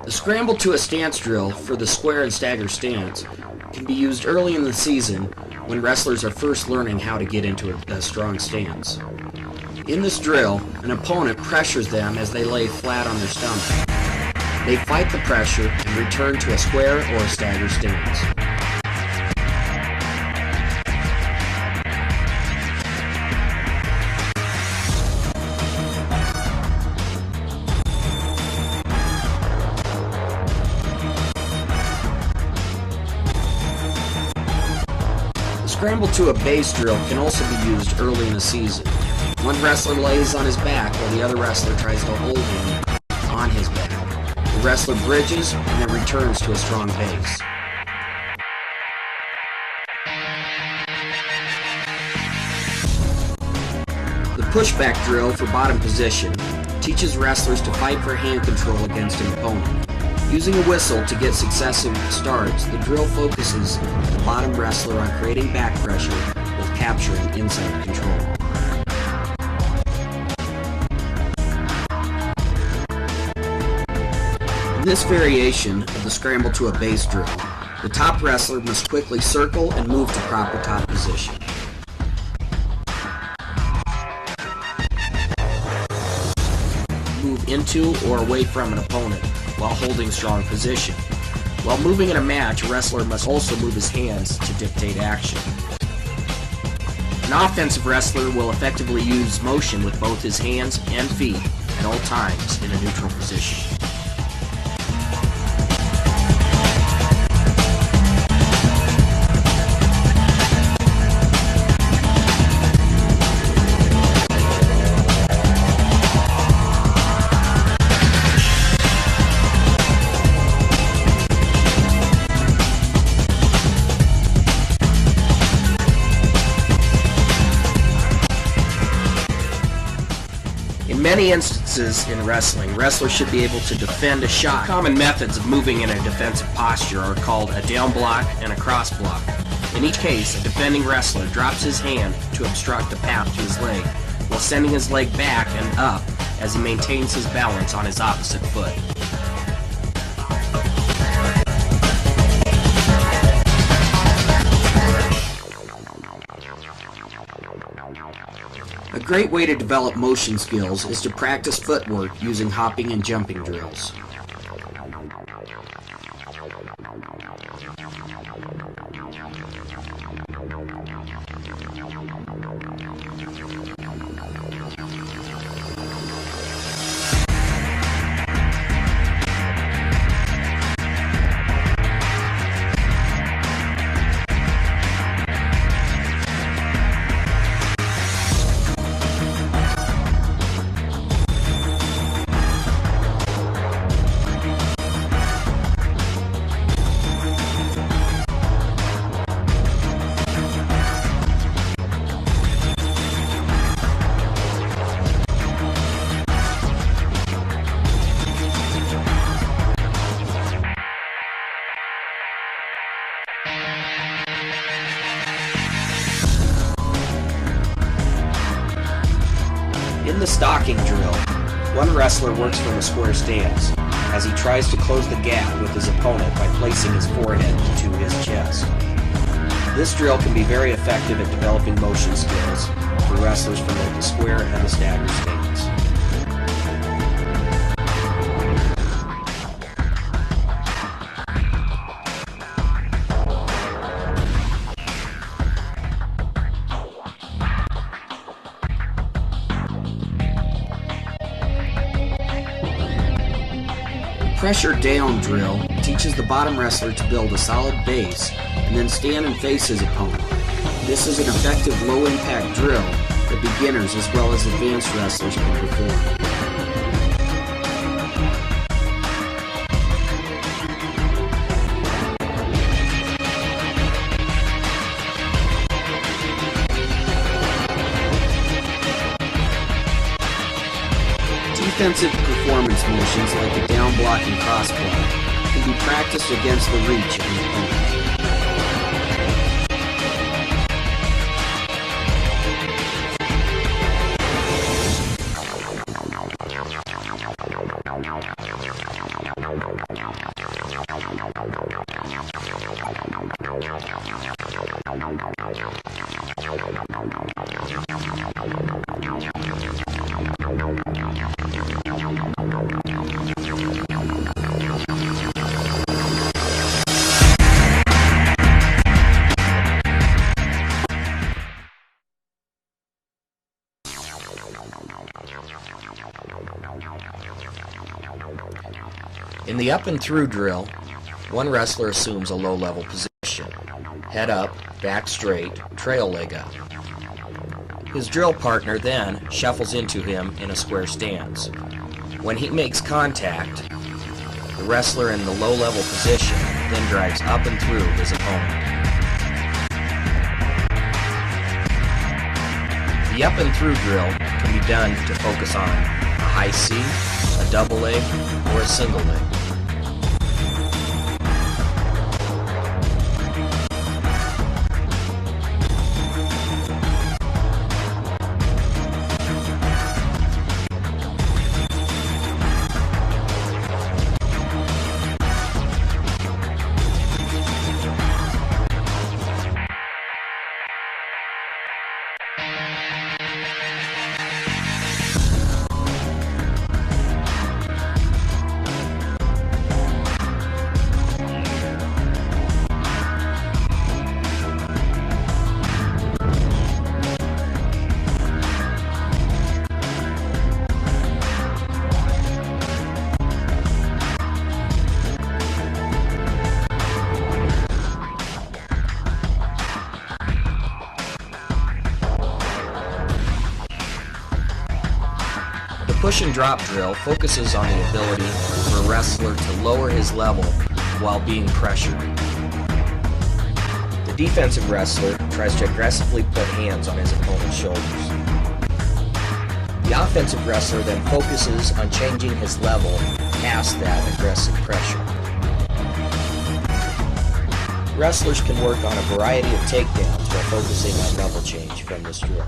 The scramble to a stance drill for the square and stagger stance can be used early in the season when wrestlers are first learning how to get into a strong stance. In this drill, an opponent pressures them as they lay flat on their stomach. They fight the pressure and return to a square or a stagger stance. The scramble to a base drill can also be used early in the season. One wrestler lays on his back while the other wrestler tries to hold him on his back. The wrestler bridges and then returns to a strong base. The pushback drill for bottom position teaches wrestlers to fight for hand control against an opponent. Using a whistle to get successive starts, the drill focuses the bottom wrestler on creating back pressure while capturing inside control. In this variation of the scramble to a base drill, the top wrestler must quickly circle and move to proper top position. Move into or away from an opponent while holding strong position. While moving in a match, a wrestler must also move his hands to dictate action. An offensive wrestler will effectively use motion with both his hands and feet at all times in a neutral position. In many instances in wrestling, wrestlers should be able to defend a shot. Common methods of moving in a defensive posture are called a down block and a cross block. In each case, a defending wrestler drops his hand to obstruct the path to his leg, while sending his leg back and up as he maintains his balance on his opposite foot. A great way to develop motion skills is to practice footwork using hopping and jumping drills. In the stocking drill, one wrestler works from a square stance as he tries to close the gap with his opponent by placing his forehead to his chest. This drill can be very effective at developing motion skills for wrestlers from both the square and the stagger stance. Pressure down drill teaches the bottom wrestler to build a solid base and then stand and face his opponent. This is an effective low-impact drill that beginners as well as advanced wrestlers can perform. Defensive performance motions like the down block and cross block can be practiced against the reach of an opponent. In the up and through drill, one wrestler assumes a low-level position, head up, back straight, trail leg up. His drill partner then shuffles into him in a square stance. When he makes contact, the wrestler in the low-level position then drives up and through his opponent. The up and through drill can be done to focus on a high C, a double leg, or a single leg. Push and drop drill focuses on the ability for a wrestler to lower his level while being pressured. The defensive wrestler tries to aggressively put hands on his opponent's shoulders. The offensive wrestler then focuses on changing his level past that aggressive pressure. Wrestlers can work on a variety of takedowns while focusing on level change from this drill.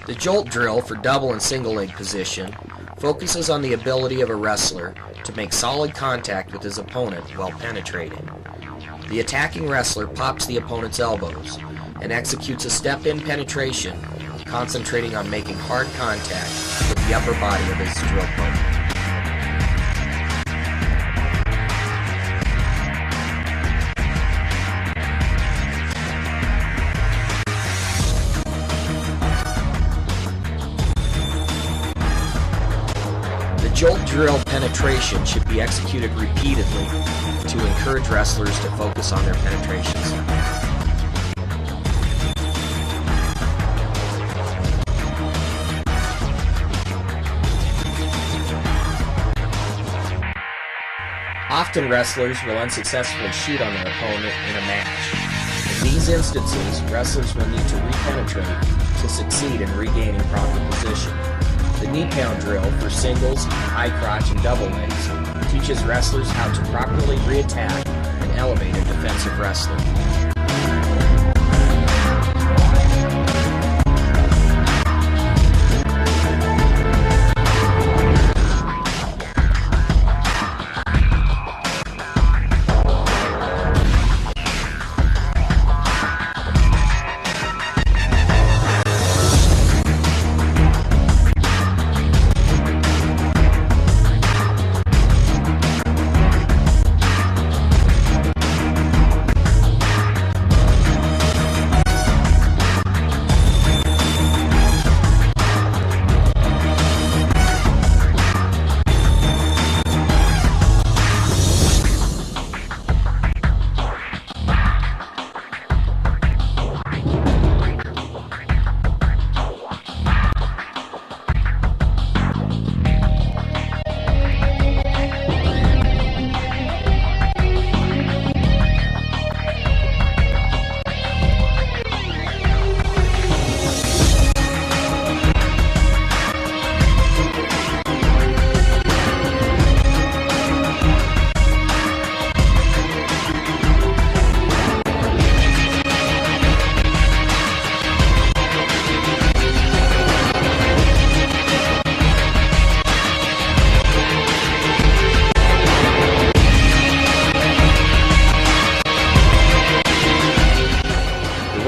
The jolt drill for double and single leg position focuses on the ability of a wrestler to make solid contact with his opponent while penetrating. The attacking wrestler pops the opponent's elbows and executes a step-in penetration, concentrating on making hard contact with the upper body of his drill partner. Jolt drill penetration should be executed repeatedly to encourage wrestlers to focus on their penetrations. Often wrestlers will unsuccessfully shoot on their opponent in a match. In these instances, wrestlers will need to re-penetrate to succeed in regaining proper position. The knee pound drill for singles, high crotch, and double legs teaches wrestlers how to properly re-attack and elevate a defensive wrestler.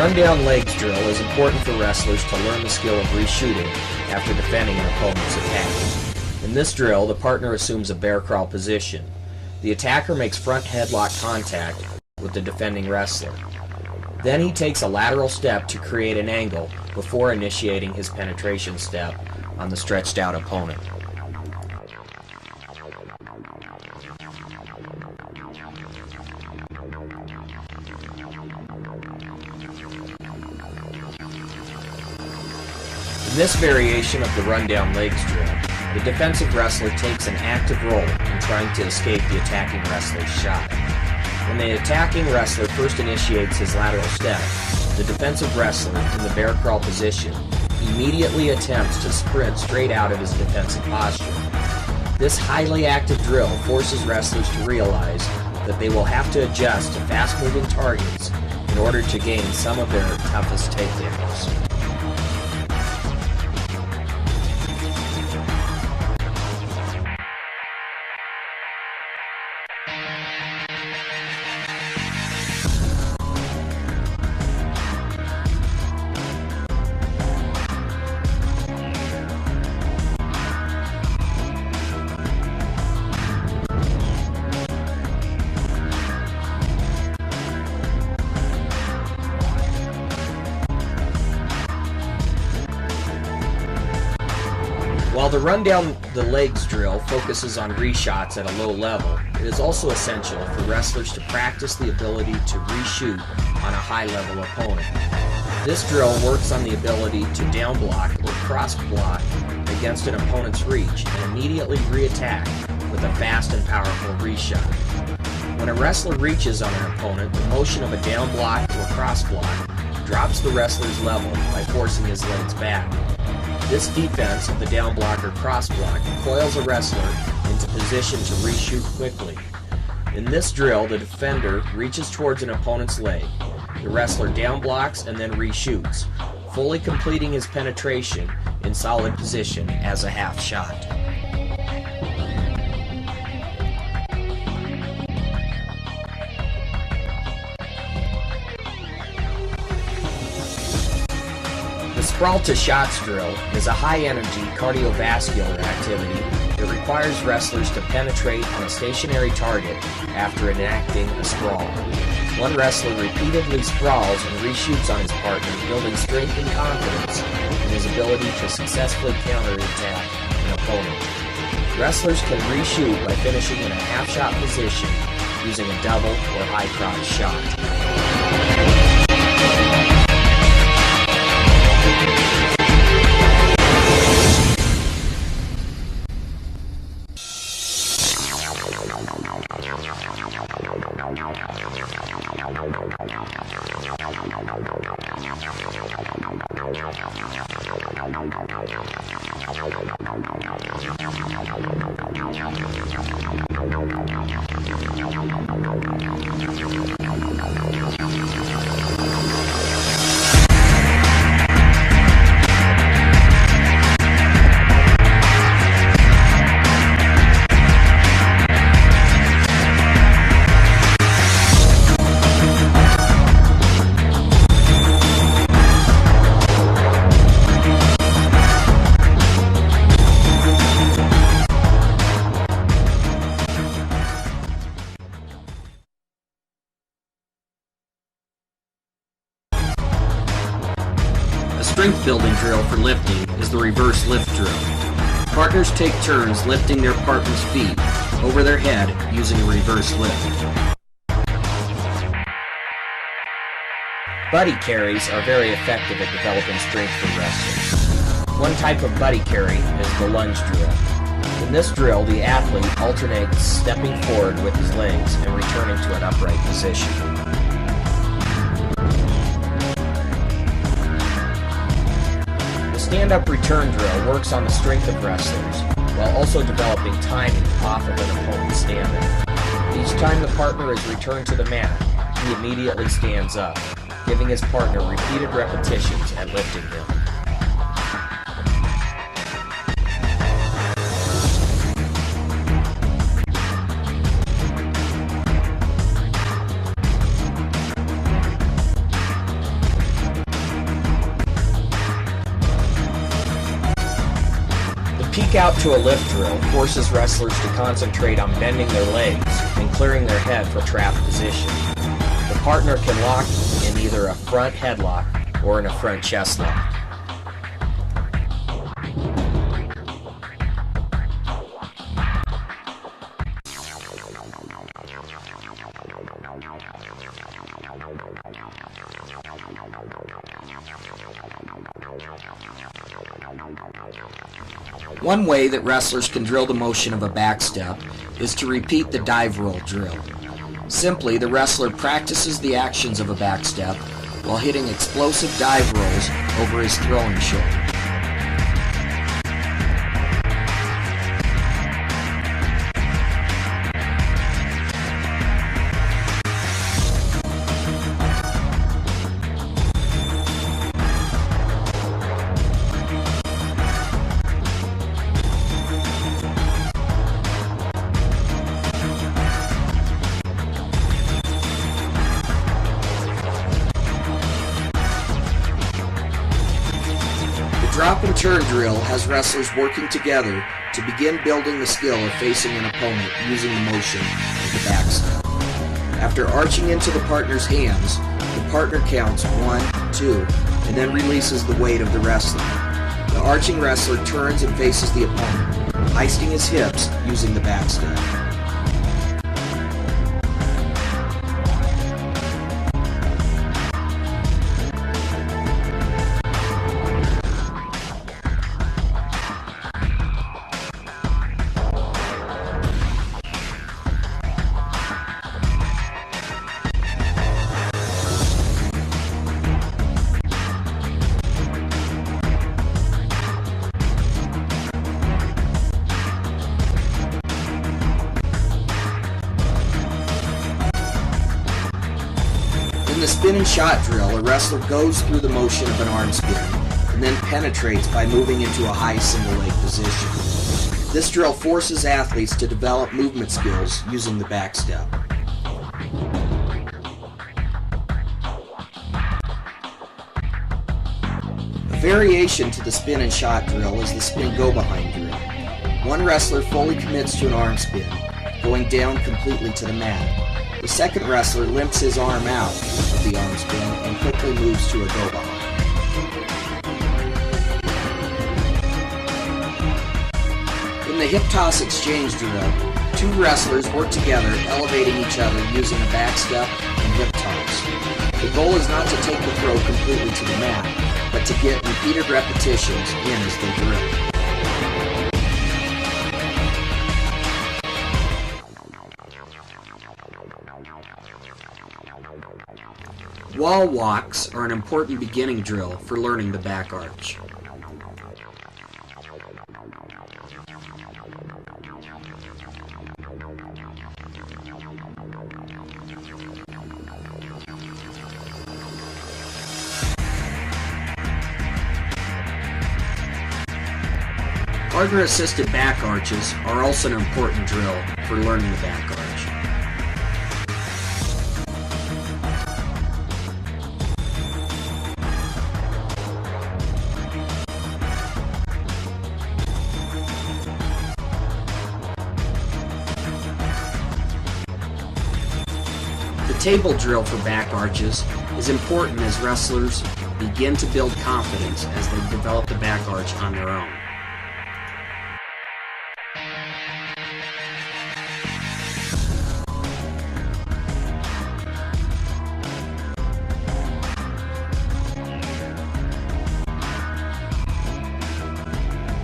rundown legs drill is important for wrestlers to learn the skill of reshooting after defending an opponent's attack. In this drill, the partner assumes a bear crawl position. The attacker makes front headlock contact with the defending wrestler. Then he takes a lateral step to create an angle before initiating his penetration step on the stretched out opponent. In this variation of the rundown legs drill, the defensive wrestler takes an active role in trying to escape the attacking wrestler's shot. When the attacking wrestler first initiates his lateral step, the defensive wrestler in the bear crawl position immediately attempts to sprint straight out of his defensive posture. This highly active drill forces wrestlers to realize that they will have to adjust to fast-moving targets in order to gain some of their toughest takedowns. While the rundown the legs drill focuses on reshots at a low level, it is also essential for wrestlers to practice the ability to reshoot on a high-level opponent. This drill works on the ability to down block or cross block against an opponent's reach and immediately re-attack with a fast and powerful reshot. When a wrestler reaches on an opponent, the motion of a down block or cross block drops the wrestler's level by forcing his legs back. This defense of the down block or cross block coils a wrestler into position to reshoot quickly. In this drill, the defender reaches towards an opponent's leg. The wrestler down blocks and then reshoots, fully completing his penetration in solid position as a half shot. The sprawl to shots drill is a high-energy cardiovascular activity that requires wrestlers to penetrate on a stationary target after enacting a sprawl. One wrestler repeatedly sprawls and reshoots on his partner, building strength and confidence in his ability to successfully counterattack an opponent. Wrestlers can reshoot by finishing in a half-shot position using a double or high-crotch shot. A strength-building drill for lifting is the reverse lift drill. Partners take turns lifting their partner's feet over their head using a reverse lift. Buddy carries are very effective at developing strength for wrestlers. One type of buddy carry is the lunge drill. In this drill, the athlete alternates stepping forward with his legs and returning to an upright position. The stand-up return drill works on the strength of wrestlers while also developing timing off of an opponent's stand-up. Each time the partner is returned to the mat, he immediately stands up, giving his partner repeated repetitions at lifting him. kick out to a lift drill forces wrestlers to concentrate on bending their legs and clearing their head for trap position. The partner can lock in either a front headlock or in a front chest lock. One way that wrestlers can drill the motion of a backstep is to repeat the dive roll drill. Simply, the wrestler practices the actions of a backstep while hitting explosive dive rolls over his throwing shoulder. Drop and turn drill has wrestlers working together to begin building the skill of facing an opponent using the motion of the backstep. After arching into the partner's hands, the partner counts 1, 2, and then releases the weight of the wrestler. The arching wrestler turns and faces the opponent, heisting his hips using the backstep. In the spin and shot drill, a wrestler goes through the motion of an arm spin and then penetrates by moving into a high single leg position. This drill forces athletes to develop movement skills using the backstep. A variation to the spin and shot drill is the spin go behind drill. One wrestler fully commits to an arm spin, going down completely to the mat. The second wrestler limps his arm out of the arm spin and quickly moves to a go behind. In the hip toss exchange drill, two wrestlers work together, elevating each other using a backstep and hip toss. The goal is not to take the throw completely to the mat, but to get repeated repetitions in as they drill. Wall walks are an important beginning drill for learning the back arch. Partner-assisted back arches are also an important drill for learning the back arch. The table drill for back arches is important as wrestlers begin to build confidence as they develop the back arch on their own.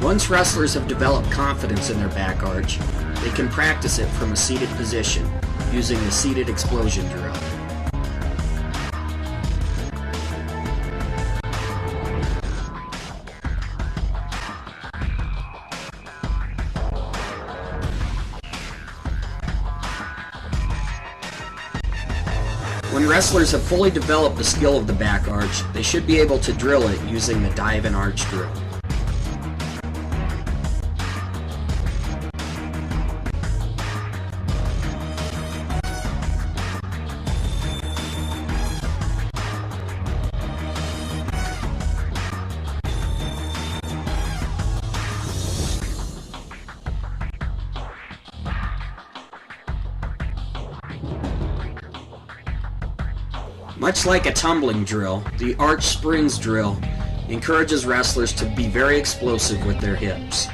Once wrestlers have developed confidence in their back arch, they can practice it from a seated position using the seated explosion drill. When wrestlers have fully developed the skill of the back arch, they should be able to drill it using the dive and arch drill. Much like a tumbling drill, the arch springs drill encourages wrestlers to be very explosive with their hips.